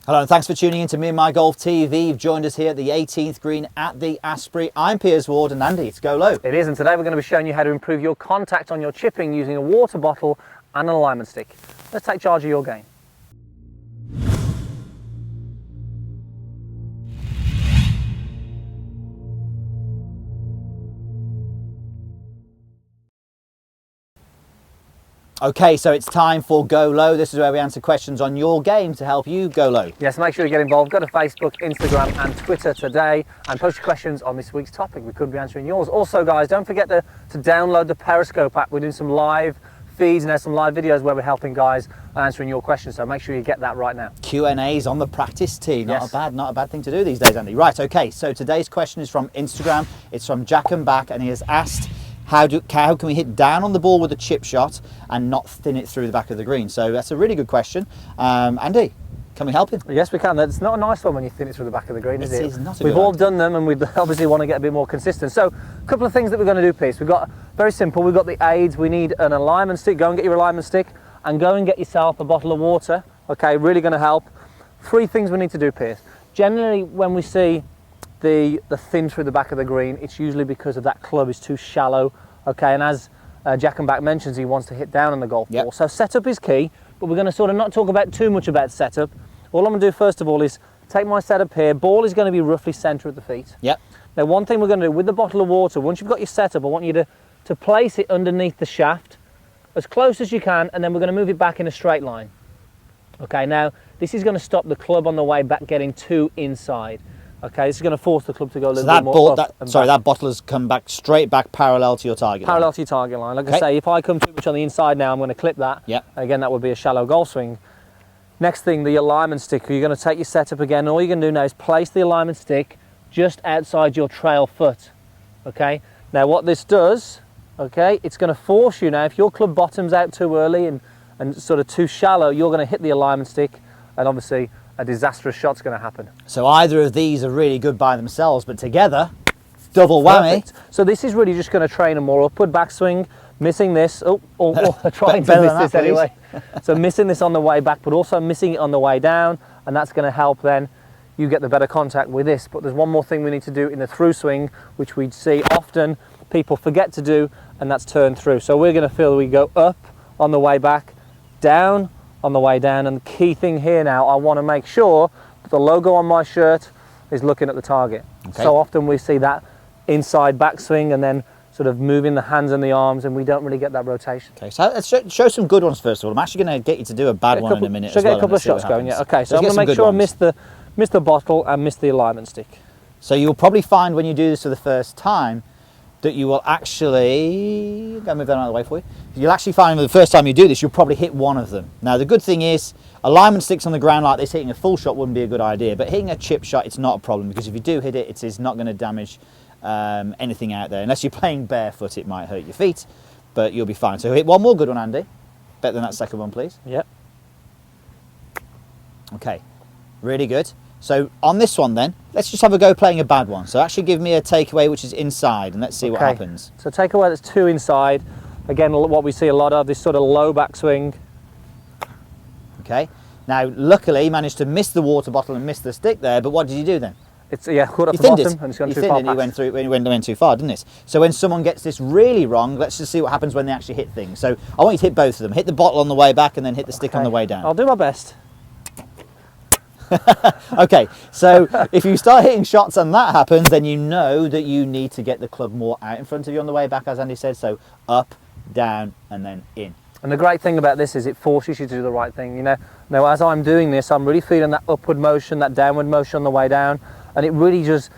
Hello and thanks for tuning in to Me and My Golf TV. You've joined us here at the 18th green at the Asprey. I'm Piers Ward and Andy, it's Go Low. It is, and today we're going to be showing you how to improve your contact on your chipping using a water bottle and an alignment stick. Let's take charge of your game. Okay, so it's time for Go Low. This is where we answer questions on your game to help you go low. Yes, make sure you get involved. Go to Facebook, Instagram and Twitter today and post your questions on this week's topic. We could be answering yours. Also, guys, don't forget to download the Periscope app. We're doing some live feeds and there's some live videos where we're helping guys answering your questions, so make sure you get that right now. Q&As on the practice tee. Yes. Not a bad thing to do these days, Andy. Right, okay, so today's question is from Instagram. It's from Jack and Back, and he has asked, how can we hit down on the ball with a chip shot and not thin it through the back of the green? So that's a really good question. Andy, can we help him? Yes, we can. That's not a nice one when you thin it through the back of the green, is it? It is not a We've good all idea. done them and we obviously want to get a bit more consistent. So a couple of things that we're going to do, Piers. We've got, very simple, we've got the aids. We need an alignment stick. Go and get your alignment stick and go and get yourself a bottle of water. Okay, really going to help. Three things we need to do, Piers. Generally, when we see the thin through the back of the green, it's usually because of that club is too shallow. Okay, and as Jack and Back mentions, he wants to hit down on the golf ball. So setup is key, but we're going to sort of not talk about too much about setup. All I'm going to do first of all is take my setup here. Ball is going to be roughly centre at the feet. Yep. Now one thing we're going to do with the bottle of water, once you've got your setup, I want you to place it underneath the shaft as close as you can, and then we're going to move it back in a straight line. Okay, now this is going to stop the club on the way back getting too inside. Okay, this is going to force the club to go a little bit more up and back. That bottle has come back straight back parallel to your target line. Parallel to your target line. Like I say, if I come too much on the inside now, I'm going to clip that. Yep. Again, that would be a shallow golf swing. Next thing, the alignment stick. You're going to take your setup again. All you're going to do now is place the alignment stick just outside your trail foot. Okay. Now, what this does, okay, it's going to force you now. If your club bottoms out too early and sort of too shallow, you're going to hit the alignment stick, and obviously a disastrous shot's going to happen. So either of these are really good by themselves, but together, double whammy. Perfect. So this is really just going to train a more upward backswing, missing this, trying to miss this anyway. So missing this on the way back, but also missing it on the way down, and that's going to help then you get the better contact with this. But there's one more thing we need to do in the through swing, which we see often people forget to do, and that's turn through. So we're going to feel we go up on the way back, down on the way down, and the key thing here now, I want to make sure that the logo on my shirt is looking at the target. Okay. So often we see that inside backswing and then sort of moving the hands and the arms, and we don't really get that rotation. Okay, so let's show some good ones first of all. I'm actually going to get you to do a bad one in a minute. Should I get a couple of shots going? Yeah. Okay, so I'm going to make sure I miss the bottle and miss the alignment stick. So you'll probably find when you do this for the first time that you will actually, go move that out of the way for you. You'll actually find the first time you do this, you'll probably hit one of them. Now the good thing is, alignment sticks on the ground like this, hitting a full shot wouldn't be a good idea, but hitting a chip shot, it's not a problem, because if you do hit it, it is not going to damage anything out there. Unless you're playing barefoot, it might hurt your feet, but you'll be fine. So hit one more good one, Andy. Better than that second one, please. Yep. Okay, really good. So on this one then, let's just have a go playing a bad one. So actually give me a takeaway which is inside, and let's see what happens. So takeaway that's too inside. Again, what we see a lot of, this sort of low backswing. Okay, now luckily you managed to miss the water bottle and miss the stick there, but what did you do then? It's caught up the bottom and it's gone too far past. It went too far, didn't it? So when someone gets this really wrong, let's just see what happens when they actually hit things. So I want you to hit both of them. Hit the bottle on the way back and then hit the stick on the way down. I'll do my best. Okay, so if you start hitting shots and that happens, then you know that you need to get the club more out in front of you on the way back, as Andy said. So up, down, and then in. And the great thing about this is it forces you to do the right thing. You know, now as I'm doing this, I'm really feeling that upward motion, that downward motion on the way down, and it really just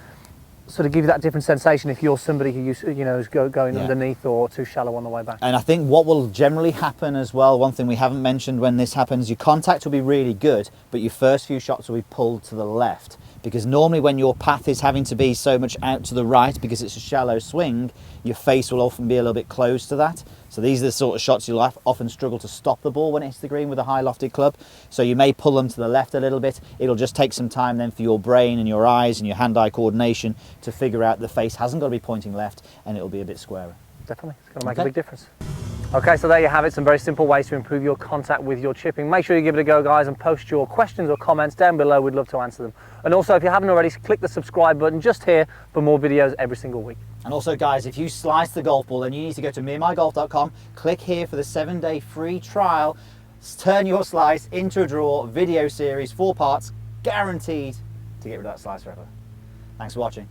sort of gives you that different sensation if you're somebody who is going underneath or too shallow on the way back. And I think what will generally happen as well, one thing we haven't mentioned when this happens, your contact will be really good, but your first few shots will be pulled to the left, because normally when your path is having to be so much out to the right because it's a shallow swing, your face will often be a little bit close to that. So these are the sort of shots you'll often struggle to stop the ball when it hits the green with a high lofted club. So you may pull them to the left a little bit. It'll just take some time then for your brain and your eyes and your hand-eye coordination to figure out the face hasn't got to be pointing left, and it'll be a bit squarer. Definitely, it's going to make a big difference. Okay, so there you have it, some very simple ways to improve your contact with your chipping. Make sure you give it a go, guys, and post your questions or comments down below. We'd love to answer them. And also, if you haven't already, click the subscribe button just here for more videos every single week. And also, guys, if you slice the golf ball, then you need to go to meandmygolf.com, click here for the 7-day free trial, turn your slice into a draw video series, 4 parts, guaranteed to get rid of that slice forever. Thanks for watching.